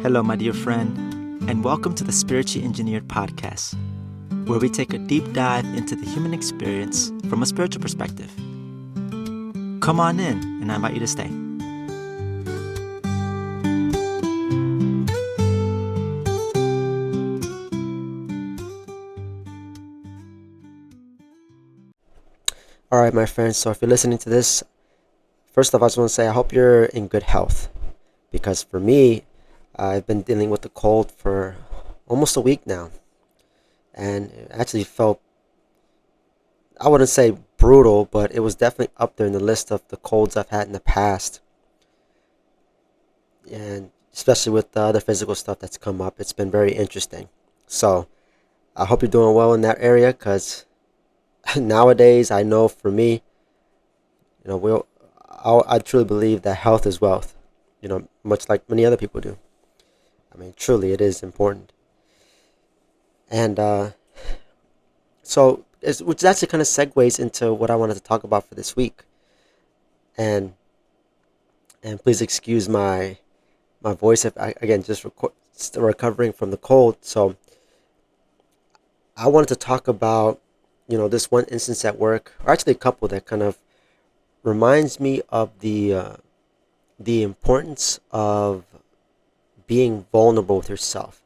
Hello, my dear friend, and welcome to the Spiritually Engineered Podcast, where we take a deep dive into the human experience from a spiritual perspective. Come on in, and I invite you to stay. All right, my friends, so if you're listening to this, first off, I just want to say I hope you're in good health, because for me, I've been dealing with the cold for almost a week now, and it actually felt, I wouldn't say brutal, but it was definitely up there in the list of the colds I've had in the past, and especially with the other physical stuff that's come up, it's been very interesting. So I hope you're doing well in that area, because nowadays, I know for me, I truly believe that health is wealth, much like many other people do. I mean, truly, it is important. And which actually kind of segues into what I wanted to talk about for this week. And please excuse my voice if I, again, still recovering from the cold. So I wanted to talk about, this one instance at work, or actually a couple that kind of reminds me of the importance of being vulnerable with yourself,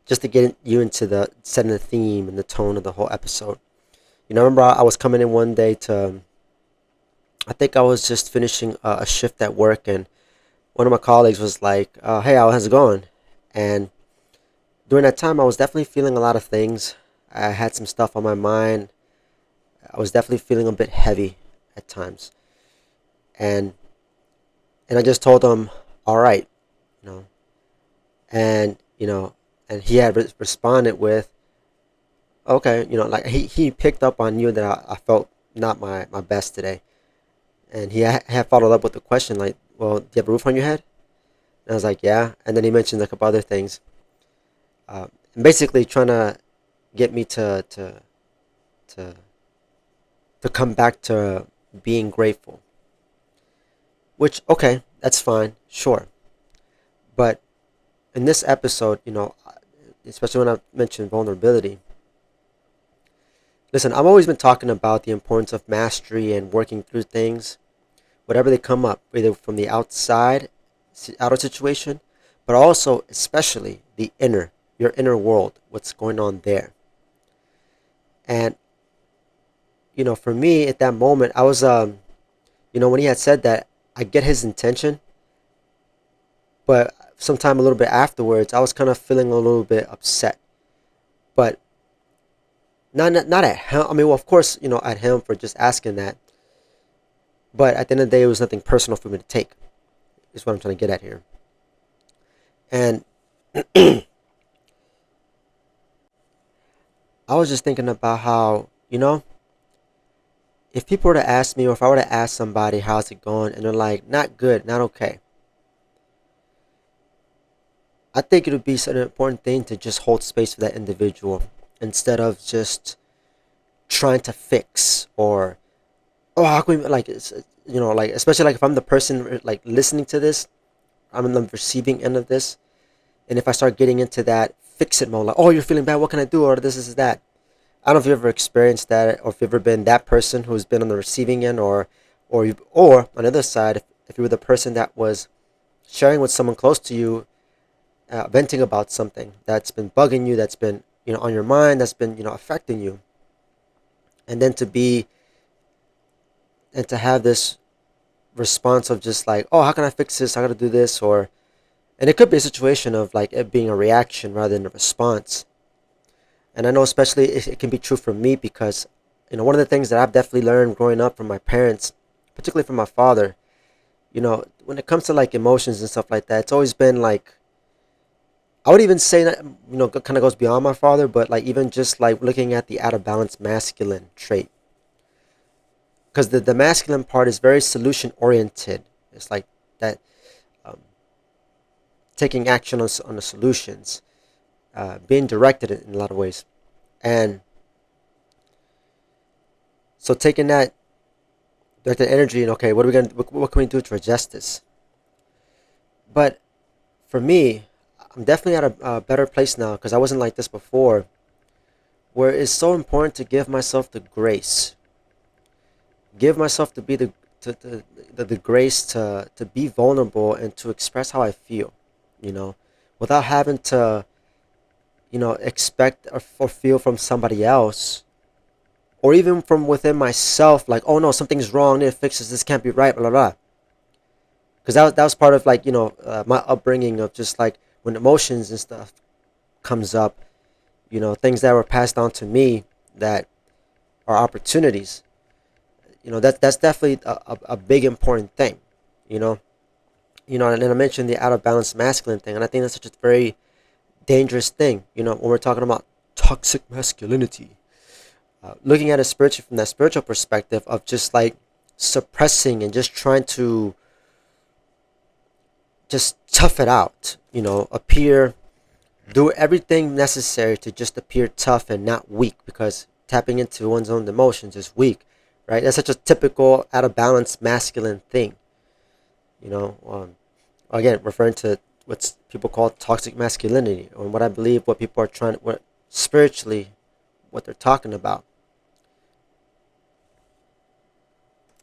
just to get you into the setting the theme and the tone of the whole episode. I remember I was coming in one day I think I was just finishing a shift at work, and one of my colleagues was like, "Hey, how's it going?" And during that time, I was definitely feeling a lot of things. I had some stuff on my mind. I was definitely feeling a bit heavy at times, and I just told him, "All right," you know, and and he had responded with, "Okay," like he picked up on you that I felt not my best today, and he had followed up with the question like, "Well, do you have a roof on your head?" And I was like, "Yeah," and then he mentioned a couple other things, and basically trying to get me to to come back to being grateful. Which, okay, that's fine, sure, but in this episode, especially when I mentioned vulnerability, listen, I've always been talking about the importance of mastery and working through things, whatever they come up, either from the outer situation, but also, especially, your inner world, what's going on there. And, for me at that moment, I was, when he had said that, I get his intention, but sometime a little bit afterwards, I was kind of feeling a little bit upset. But not at him. I mean, well, of course, at him for just asking that. But at the end of the day, it was nothing personal for me to take. Is what I'm trying to get at here. And I was just thinking about how, if people were to ask me, or if I were to ask somebody, how's it going? And they're like, not good, not okay. I think it would be such an important thing to just hold space for that individual instead of just trying to fix, or, oh, how can we, like, like, especially like if I'm the person like listening to this, I'm in the receiving end of this, and if I start getting into that fix it mode, like, oh, you're feeling bad, what can I do, or this is that. I don't know if you've ever experienced that, or if you've ever been that person who's been on the receiving end, or on the other side, if you were the person that was sharing with someone close to you, venting about something that's been bugging you, that's been on your mind, that's been affecting you, and then to have this response of just like, oh, how can I fix this? I got to do this, and it could be a situation of like it being a reaction rather than a response. And I know especially it can be true for me because, one of the things that I've definitely learned growing up from my parents, particularly from my father, when it comes to like emotions and stuff like that, it's always been like, I would even say that, kind of goes beyond my father, but like even just like looking at the out of balance masculine trait. Because the masculine part is very solution oriented. It's like that, um, taking action on the solutions, being directed in a lot of ways. And so taking that directed energy and, okay, what can we do to adjust this? But for me, I'm definitely at a better place now because I wasn't like this before, where it's so important to give myself the grace, give myself to be the grace to be vulnerable and to express how I feel, you know, without having to, expect or feel from somebody else or even from within myself, like, oh no, something's wrong, I need to fix this, this can't be right, blah, blah, blah. Because that was part of like, my upbringing of just like when emotions and stuff comes up, things that were passed down to me that are opportunities, that's definitely a big important thing, you know. And then I mentioned the out of balance masculine thing, and I think that's such a very dangerous thing, when we're talking about toxic masculinity. Looking at it spiritually from that spiritual perspective of just like suppressing and just trying to just tough it out, appear, do everything necessary to just appear tough and not weak, because tapping into one's own emotions is weak, right? That's such a typical out of balance masculine thing, you know. Again, referring to what people call toxic masculinity, or what I believe what people are trying, what spiritually, what they're talking about.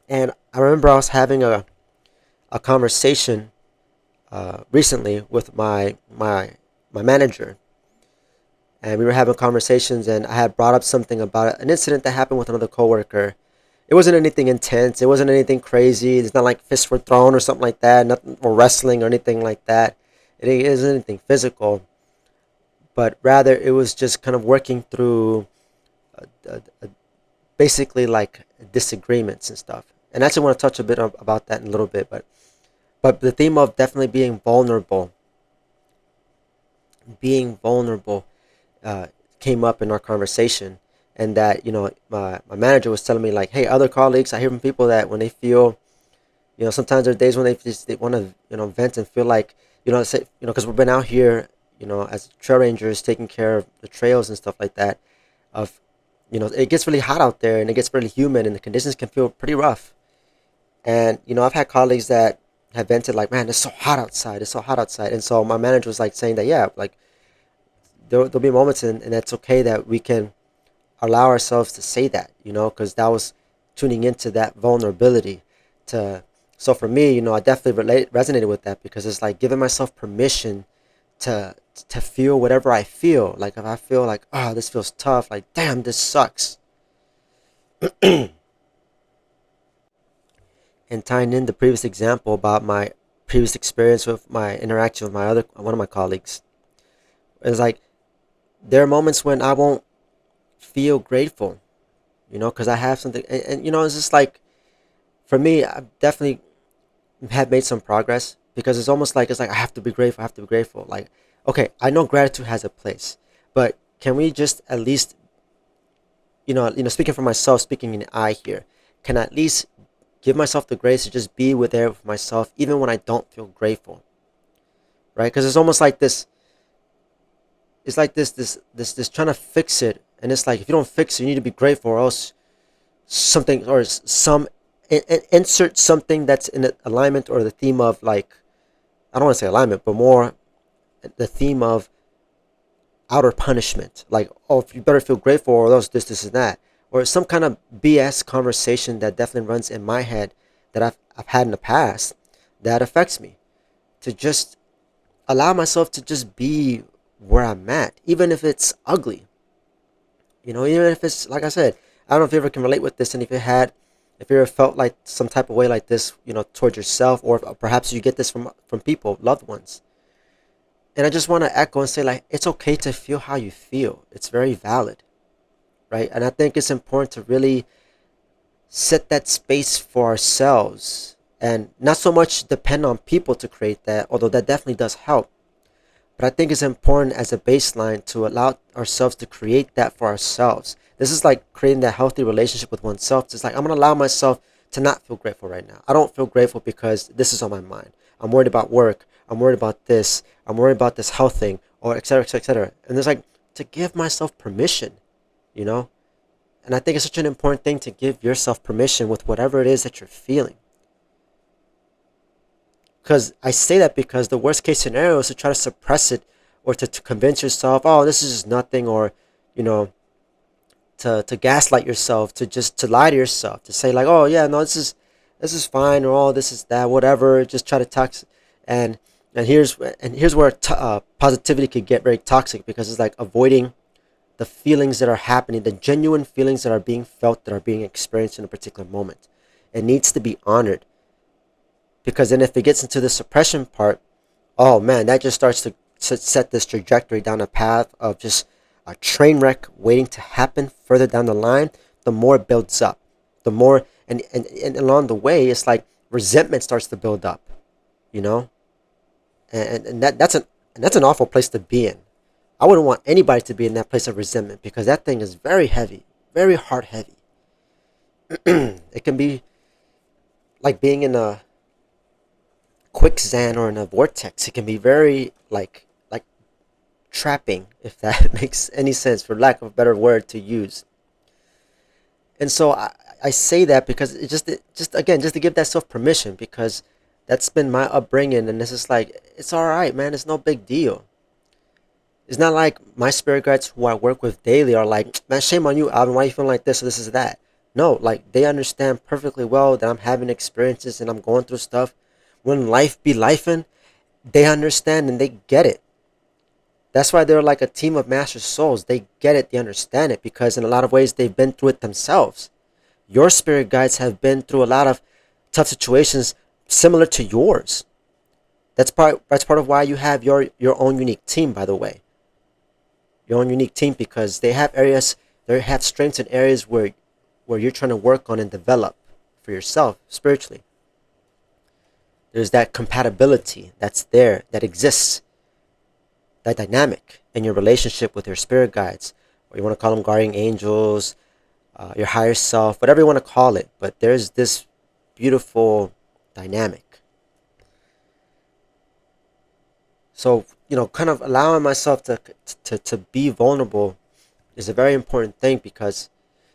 And I remember I was having a conversation recently with my manager, and we were having conversations, and I had brought up something about an incident that happened with another coworker. It wasn't anything intense. It wasn't anything crazy. It's not like fists were thrown or something like that. Nothing, or wrestling or anything like that. It isn't anything physical, but rather it was just kind of working through basically like disagreements and stuff. And I actually want to touch a bit about that in a little bit, but the theme of definitely being vulnerable came up in our conversation. And that, my manager was telling me like, hey, other colleagues, I hear from people that when they feel, sometimes there are days when they want to, vent and feel like, say, because we've been out here, as trail rangers taking care of the trails and stuff like that, of, it gets really hot out there and it gets really humid and the conditions can feel pretty rough. And, I've had colleagues that have vented like, man, it's so hot outside. It's so hot outside. And so my manager was like saying that, yeah, like there'll be moments, and it's okay that we can allow ourselves to say that, because that was tuning into that vulnerability. So for me, I definitely resonated with that, because it's like giving myself permission to feel whatever I feel. Like if I feel like, oh, this feels tough, like damn, this sucks. And tying in the previous example about my previous experience with my interaction with one of my colleagues, it's like there are moments when I won't feel grateful, because I have something, and it's just like, for me, I definitely have made some progress, because it's like I have to be grateful, I have to be grateful. Like, okay, I know gratitude has a place, but can we just at least, speaking for myself, speaking in I here, can I at least give myself the grace to just be with there with myself, even when I don't feel grateful, right? Because it's almost like this. It's like this trying to fix it, and it's like if you don't fix it, you need to be grateful, or else something or some insert something that's in alignment or the theme of like, I don't want to say alignment, but more the theme of outer punishment. Like, oh, if you better feel grateful, or else this and that, or some kind of BS conversation that definitely runs in my head that I've had in the past that affects me. To just allow myself to just be where I'm at, even if it's ugly. Even if it's, like I said, I don't know if you ever can relate with this, and if you ever felt like some type of way like this, towards yourself, or perhaps you get this from people, loved ones. And I just want to echo and say, like, it's okay to feel how you feel. It's very valid, right? And I think it's important to really set that space for ourselves, and not so much depend on people to create that, although that definitely does help. But I think it's important as a baseline to allow ourselves to create that for ourselves. This is like creating that healthy relationship with oneself. It's like, I'm going to allow myself to not feel grateful right now. I don't feel grateful because this is on my mind. I'm worried about work. I'm worried about this. I'm worried about this health thing, or et cetera, et cetera, et cetera. And it's like to give myself permission, you know? And I think it's such an important thing to give yourself permission with whatever it is that you're feeling. Because I say that because the worst case scenario is to try to suppress it or to convince yourself, oh, this is just nothing, or, you know, to gaslight yourself, to just to lie to yourself, to say like, oh yeah, no, this is fine, or oh, this is that, whatever. Just try to toxic, and here's where positivity could get very toxic, because it's like avoiding the feelings that are happening, the genuine feelings that are being felt, that are being experienced in a particular moment. It needs to be honored, because then if it gets into the suppression part, oh man, that just starts to set this trajectory down a path of just a train wreck waiting to happen further down the line. The more it builds up, the more, and along the way, it's like resentment starts to build up, you know, and that's an awful place to be in. I wouldn't want anybody to be in that place of resentment, because that thing is very heavy, very heart heavy. It can be like being in a quicksand or in a vortex. It can be very like trapping, if that makes any sense, for lack of a better word to use. And so I say that because it just again, just to give that self permission, because that's been my upbringing, and this is like, it's all right, man. It's no big deal. It's not like my spirit guides who I work with daily are like, man, shame on you, Alvin. Why you feeling like this or this is that? No, like they understand perfectly well that I'm having experiences and I'm going through stuff. When life be lifing, they understand and they get it. That's why they're like a team of master souls. They get it, they understand it, because in a lot of ways they've been through it themselves. Your spirit guides have been through a lot of tough situations similar to yours. That's part of why you have your own unique team, by the way. Your own unique team, because they have strengths in areas where you're trying to work on and develop for yourself spiritually. There's that compatibility that's there, that exists, that dynamic in your relationship with your spirit guides, or you want to call them guardian angels, your higher self, whatever you want to call it. But there's this beautiful dynamic. So, kind of allowing myself to be vulnerable is a very important thing, because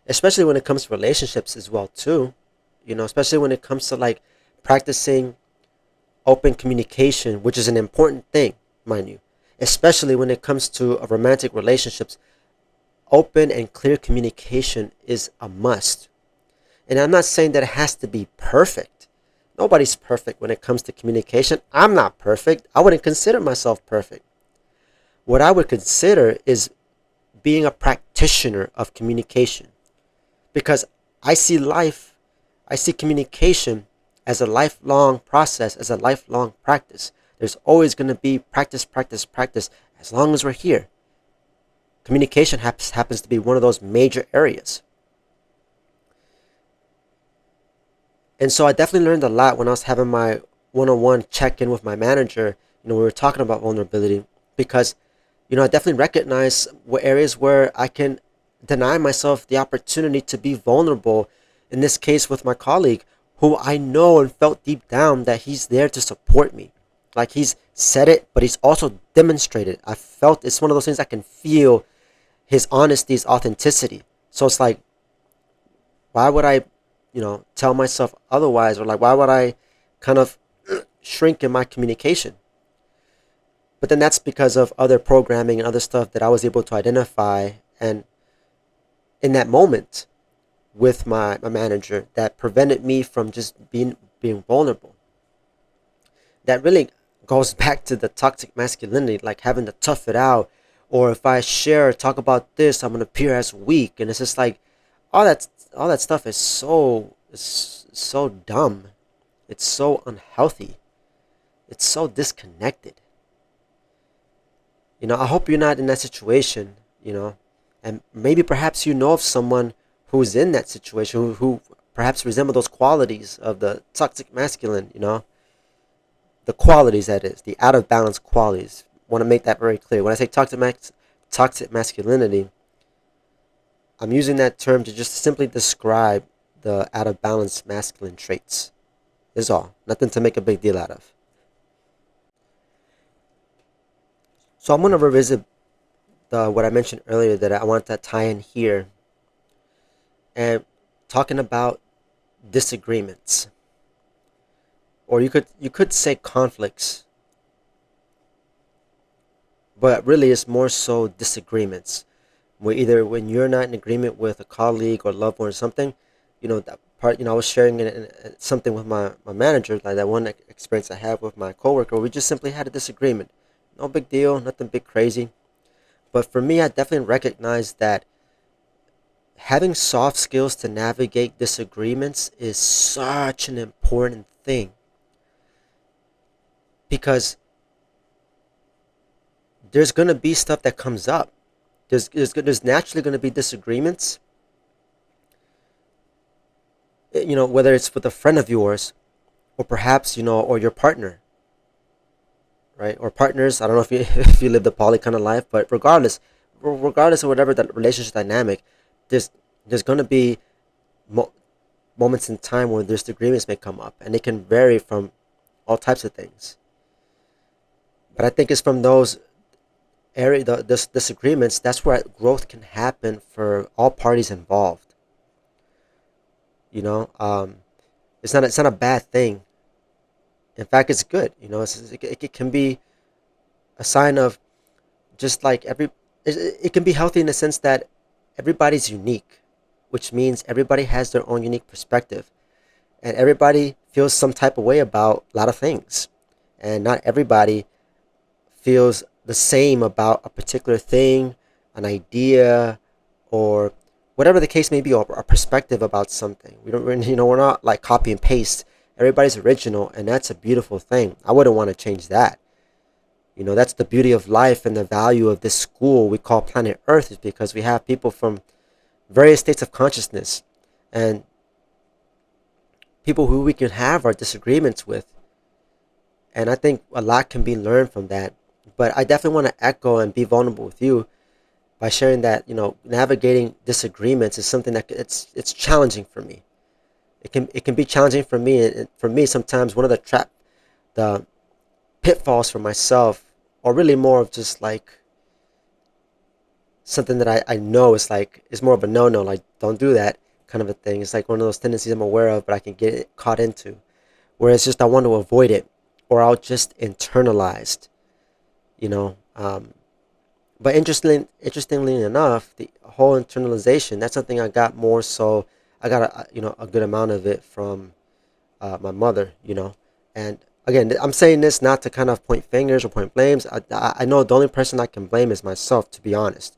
especially when it comes to relationships as well too, especially when it comes to like practicing open communication, which is an important thing, mind you, especially when it comes to romantic relationships. Open and clear communication is a must. And I'm not saying that it has to be perfect. Nobody's perfect when it comes to communication. I'm not perfect. I wouldn't consider myself perfect. What I would consider is being a practitioner of communication, because I see communication as a lifelong process, as a lifelong practice. There's always going to be practice, practice, practice, as long as we're here. Communication happens to be one of those major areas. And so I definitely learned a lot when I was having my one-on-one check-in with my manager. We were talking about vulnerability, because, I definitely recognize what areas where I can deny myself the opportunity to be vulnerable. In this case, with my colleague, who I know and felt deep down that he's there to support me. Like, he's said it, but he's also demonstrated. I felt it's one of those things I can feel, his honesty, his authenticity. So it's like, why would I, tell myself otherwise? Or like, why would I kind of shrink in my communication? But then that's because of other programming and other stuff that I was able to identify, and in that moment with my manager, that prevented me from just being vulnerable. That really goes back to the toxic masculinity, like having to tough it out, or if I share or talk about this, I'm gonna appear as weak. And it's just like all that stuff is so dumb. It's so unhealthy. It's so disconnected. I hope you're not in that situation, and maybe perhaps you know of someone who's in that situation, who perhaps resemble those qualities of the toxic masculine, the qualities, that is, the out of balance qualities. Want to make that very clear. When I say toxic masculinity, I'm using that term to just simply describe the out of balance masculine traits. Is all. Nothing to make a big deal out of. So I'm going to revisit what I mentioned earlier that I want to tie in here, and talking about disagreements, or you could say conflicts, but really it's more so disagreements. Where either when you're not in agreement with a colleague or loved one or something, that part. I was sharing something with my manager, like that one experience I had with my coworker. We just simply had a disagreement. No big deal, nothing big crazy. But for me, I definitely recognize that having soft skills to navigate disagreements is such an important thing, because there's going to be stuff that comes up. There's naturally going to be disagreements, whether it's with a friend of yours, or perhaps, or your partner, right? Or partners. I don't know if you if you live the poly kind of life, but regardless of whatever that relationship dynamic, there's there's going to be mo- moments in time where disagreements may come up, and it can vary from all types of things. But I think it's from those this disagreements, that's where growth can happen for all parties involved. You know, it's not a bad thing. In fact, it's good. It can be a sign of, just like it can be healthy in the sense that everybody's unique, which means everybody has their own unique perspective, and everybody feels some type of way about a lot of things, and not everybody feels the same about a particular thing, an idea, or whatever the case may be, or a perspective about something. We're not like copy and paste. Everybody's original, and that's a beautiful thing. I wouldn't want to change that. That's the beauty of life, and the value of this school we call planet Earth, is because we have people from various states of consciousness, and people who we can have our disagreements with. And I think a lot can be learned from that. But I definitely want to echo and be vulnerable with you by sharing that, navigating disagreements is something that it's challenging for me. It can be challenging for me, and for me sometimes one of the pitfalls for myself, or really more of just like something that I know is like is more of a no, like don't do that kind of a thing. It's like one of those tendencies I'm aware of, but I can get it caught into, where it's just I want to avoid it, or I'll just internalize, you know. But interestingly enough, the whole internalization, that's something I got more so. I got a good amount of it from my mother, And again, I'm saying this not to kind of point fingers or point blames. I know the only person I can blame is myself, to be honest,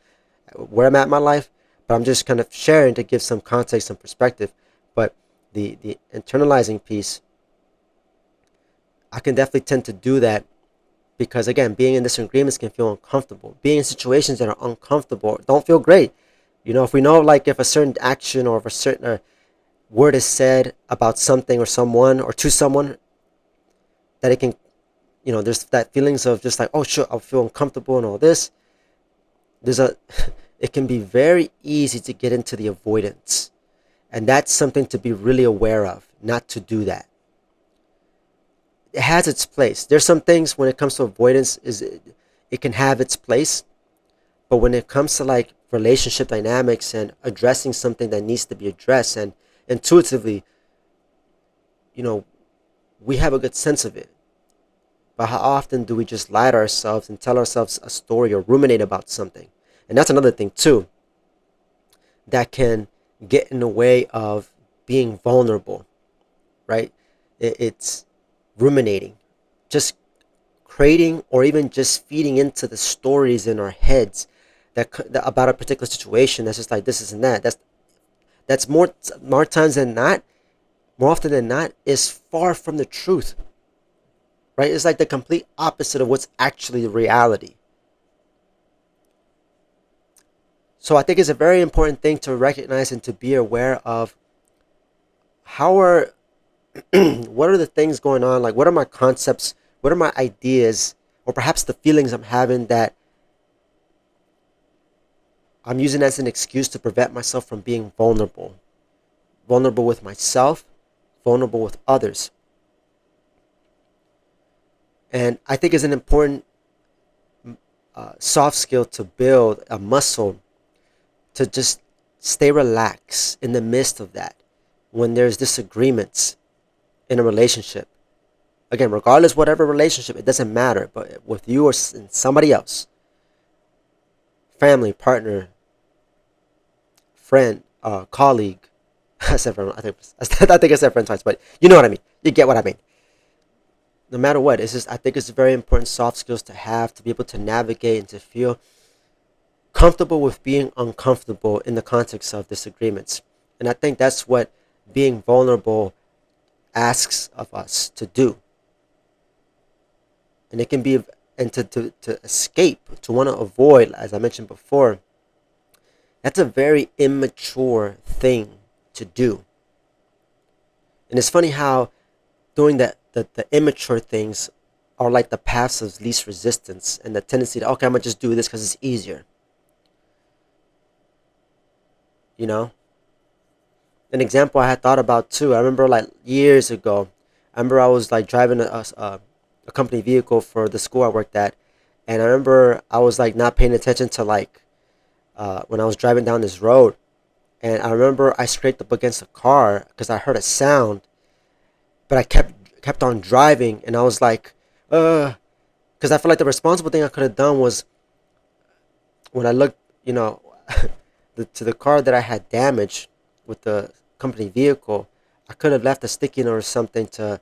where I'm at in my life. But I'm just kind of sharing to give some context, some perspective. But the internalizing piece, I can definitely tend to do that, because again, being in disagreements can feel uncomfortable. Being in situations that are uncomfortable don't feel great. If we know, like, if a certain action or if a certain word is said about something or someone or to someone, that it can, there's that feelings of just like, oh, sure, I'll feel uncomfortable and all this. There's a, it can be very easy to get into the avoidance, and that's something to be really aware of, not to do that. It has its place. There's some things when it comes to avoidance it can have its place, but when it comes to like relationship dynamics and addressing something that needs to be addressed, and intuitively, you know, we have a good sense of it. But how often do we just lie to ourselves and tell ourselves a story or ruminate about something? And that's another thing too that can get in the way of being vulnerable, right? It's ruminating, just creating or even just feeding into the stories in our heads that about a particular situation. That's just like this is and that. That's more times than not, more often than not, is far from the truth, right? It's like the complete opposite of what's actually the reality. So I think it's a very important thing to recognize and to be aware of how are what are the things going on, like what are my concepts, what are my ideas, or perhaps the feelings I'm having that I'm using as an excuse to prevent myself from being vulnerable with myself, vulnerable with others. And I think it's an important soft skill to build, a muscle to just stay relaxed in the midst of that when there's disagreements in a relationship. Again, regardless whatever relationship, it doesn't matter, but with you or somebody else, family, partner, friend, colleague. I said friend, I think I said friend twice, but you know what I mean. You get what I mean. No matter what, it's just I think it's very important soft skills to have to be able to navigate and to feel comfortable with being uncomfortable in the context of disagreements. And I think that's what being vulnerable asks of us to do. And it can be, and to escape, to want to avoid, as I mentioned before, that's a very immature thing to do. And it's funny how doing the immature things are like the paths of least resistance and the tendency to, okay, I'm going to just do this because it's easier. You know? An example I had thought about too, I remember like years ago, I remember I was like driving a company vehicle for the school I worked at. And I remember I was like not paying attention to like when I was driving down this road. And I remember I scraped up against a car because I heard a sound, but I kept on driving, and I was like, because I felt like the responsible thing I could have done was when I looked, you know, to the car that I had damaged with the company vehicle, I could have left a sticky note or something to,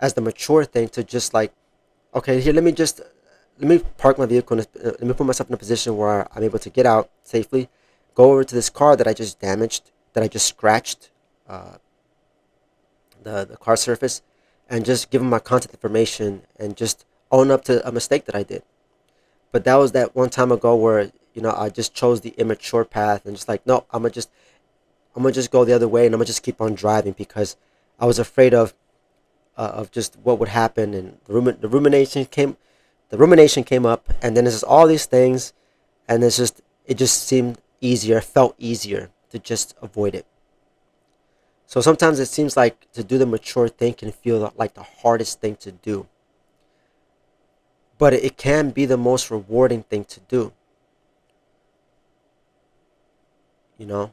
as the mature thing, to just like, okay, here, let me park my vehicle, let me put myself in a position where I'm able to get out safely, go over to this car that I just damaged, that I just scratched, uh, the car surface, and just give them my contact information and just own up to a mistake that I did. But that was that one time ago where I just chose the immature path and just like, no, I'm gonna just go the other way, and I'm gonna just keep on driving because I was afraid of just what would happen, and the rumination came up, and then there's just all these things, and it just seemed easier, felt easier to just avoid it. So sometimes it seems like to do the mature thing can feel like the hardest thing to do, but it can be the most rewarding thing to do. You know,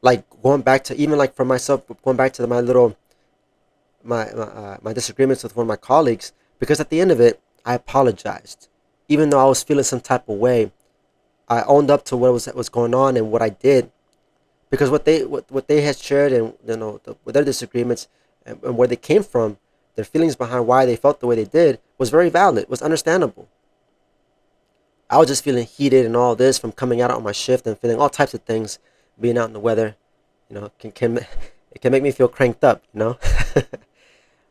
like going back to, even like for myself, going back to my disagreements with one of my colleagues, because at the end of it, I apologized, even though I was feeling some type of way. I owned up to what was going on and what I did, because what they had shared, and with their disagreements, and where they came from, their feelings behind why they felt the way they did was very valid, was understandable. I was just feeling heated and all this from coming out on my shift and feeling all types of things, being out in the weather, can it can make me feel cranked up.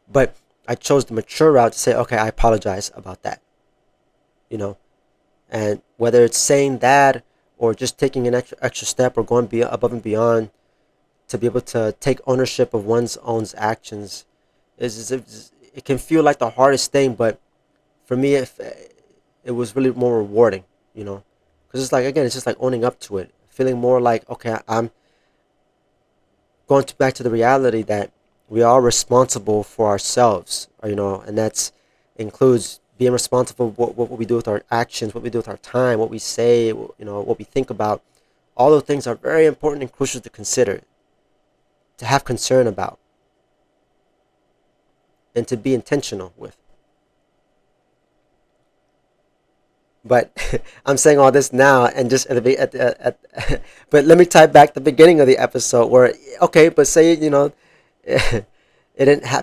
But I chose the mature route to say, okay, I apologize about that, you know, and whether it's saying that or just taking an extra step or going above and beyond to be able to take ownership of one's own actions, it can feel like the hardest thing, but for me, it was really more rewarding, because it's like, again, it's just like owning up to it, feeling more like, okay, I'm back to the reality that we are responsible for ourselves, and that's includes being responsible for what we do with our actions, what we do with our time, what we say, what we think about. All those things are very important and crucial to consider, to have concern about, and to be intentional with. But I'm saying all this now, and just but let me tie back the beginning of the episode where, okay, but say it didn't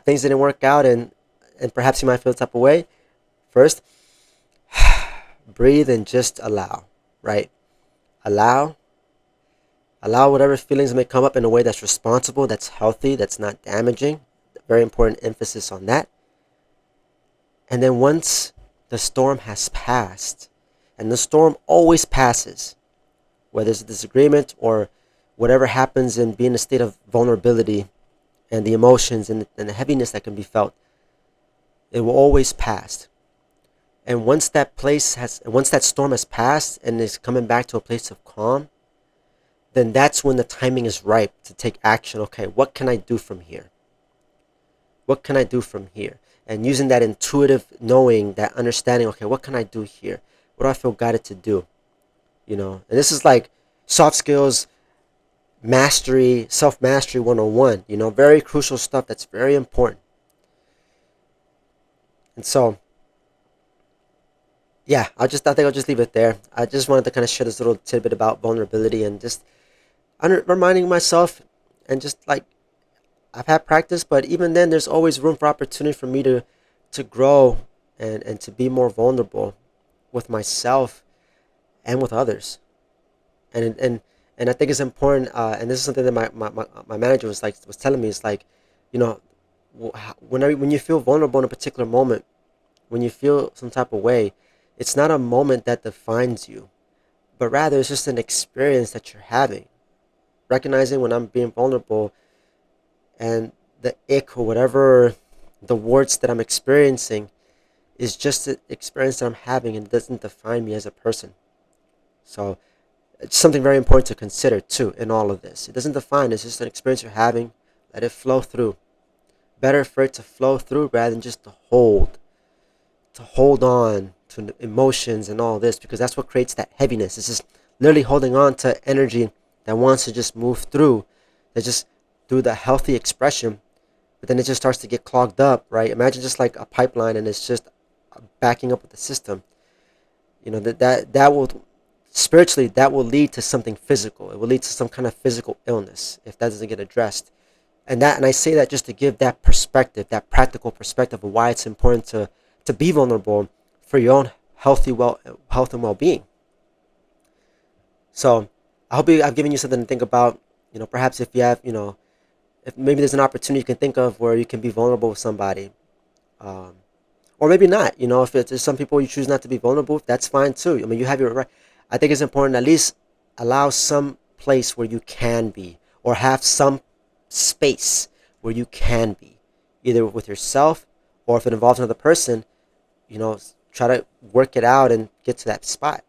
things didn't work out, and perhaps you might feel the type of way. First, breathe and just allow, right? Allow, allow whatever feelings may come up in a way that's responsible, that's healthy, that's not damaging. Very important emphasis on that. And then once the storm has passed, and the storm always passes, whether it's a disagreement or whatever happens in being in a state of vulnerability, and the emotions and the heaviness that can be felt, it will always pass. And once that storm has passed and is coming back to a place of calm, then that's when the timing is ripe to take action. Okay, what can I do from here? What can I do from here? And using that intuitive knowing, that understanding, okay, what can I do here? What do I feel guided to do? And this is like soft skills mastery, self-mastery 101, very crucial stuff that's very important. And so yeah, I think I'll just leave it there. I just wanted to kind of share this little tidbit about vulnerability and just reminding myself, and just like I've had practice, but even then, there's always room for opportunity for me to grow and to be more vulnerable with myself and with others. And I think it's important. And this is something that my manager was telling me. It's like, you know, when you feel vulnerable in a particular moment, when you feel some type of way, it's not a moment that defines you, but rather it's just an experience that you're having. Recognizing when I'm being vulnerable, and the ick or whatever the warts that I'm experiencing is just an experience that I'm having, and it doesn't define me as a person. So it's something very important to consider too in all of this. It doesn't define, it's just an experience you're having. Let it flow through. Better for it to flow through rather than just to hold on to emotions and all this, because that's what creates that heaviness. It's just literally holding on to energy that wants to just move through, that just through the healthy expression, but then it just starts to get clogged up, right? Imagine just like a pipeline and it's just backing up with the system. That will spiritually, that will lead to something physical. It will lead to some kind of physical illness if that doesn't get addressed. And I say that just to give that perspective, that practical perspective of why it's important to be vulnerable for your own health and well-being. So I hope I've given you something to think about. Perhaps if you have, if maybe there's an opportunity you can think of where you can be vulnerable with somebody, um, or maybe not. If it's some people you choose not to be vulnerable, that's fine too. I mean, you have your right. I think it's important to at least allow some place where you can be, or have some space where you can be, either with yourself, or if it involves another person. Try to work it out and get to that spot,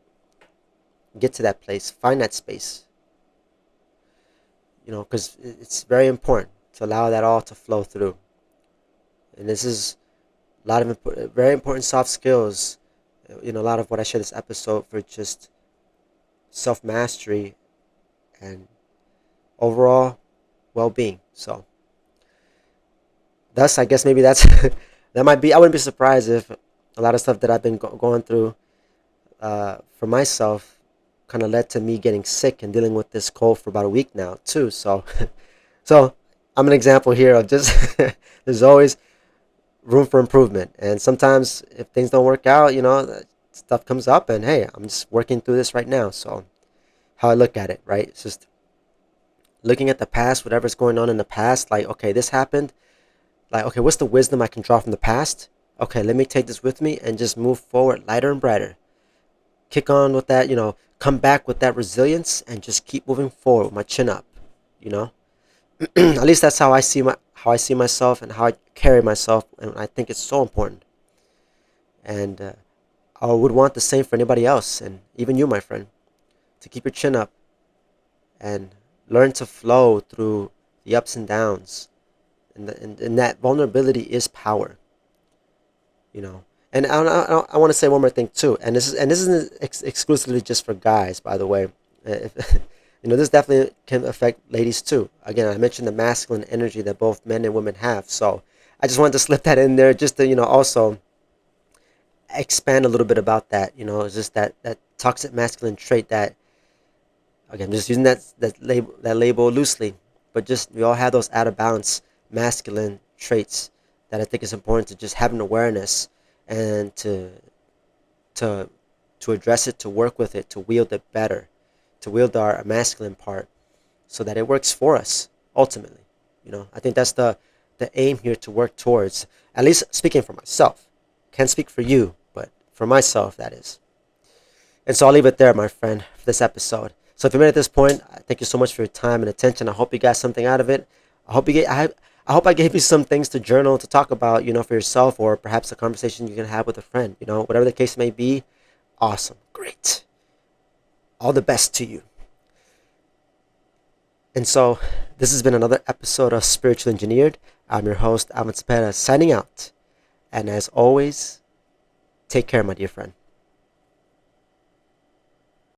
get to that place, find that space. Because it's very important to allow that all to flow through. And this is a lot of very important soft skills. A lot of what I share this episode for just self mastery and overall well being. So, thus, I guess maybe that's that might be. I wouldn't be surprised if a lot of stuff that I've been going through for myself kind of led to me getting sick and dealing with this cold for about a week now too. So, so I'm an example here of just there's always room for improvement. And sometimes if things don't work out, stuff comes up, and hey, I'm just working through this right now. So how I look at it, right? It's just looking at the past, whatever's going on in the past, like, okay, this happened. Like, okay, what's the wisdom I can draw from the past? Okay, let me take this with me and just move forward lighter and brighter. Kick on with that, come back with that resilience and just keep moving forward with my chin up, you know? At least that's how I see myself and how I carry myself, and I think it's so important. And I would want the same for anybody else, and even you, my friend, to keep your chin up and learn to flow through the ups and downs. And that vulnerability is power, you know. And I want to say one more thing too, and this isn't exclusively just for guys, by the way. If, this definitely can affect ladies too. Again, I mentioned the masculine energy that both men and women have, so I just wanted to slip that in there, just to also expand a little bit about that. It's just that toxic masculine trait that, again, I'm just using that label loosely, but just we all have those out of balance masculine traits that I think is important to just have an awareness, and to to address it, to work with it, to wield it better, to wield our masculine part so that it works for us ultimately. I think that's the aim here to work towards. At least speaking for myself, can't speak for you, but for myself, that is. And so I'll leave it there, my friend, for this episode. So if you made it at this point, thank you so much for your time and attention. I hope you got something out of it. I hope I gave you some things to journal, to talk about, for yourself, or perhaps a conversation you can have with a friend. Whatever the case may be. Awesome, great. All the best to you. And so this has been another episode of Spiritually Engineered. I'm your host, Alvin Cepeda, signing out. And as always, take care, my dear friend.